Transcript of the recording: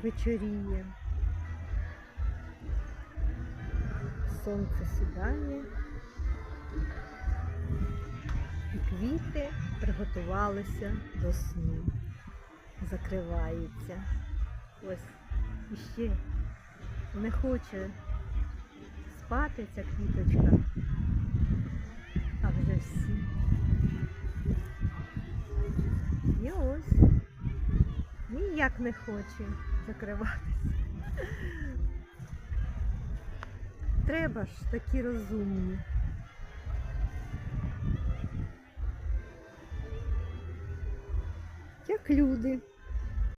вечоріє. Сонце сідає, і квіти приготувалися до сну. Закриваються. Ось іще не хоче спати ця квіточка, а вже всі. І ось ніяк не хоче закриватися. Треба ж такі розумні. Як люди.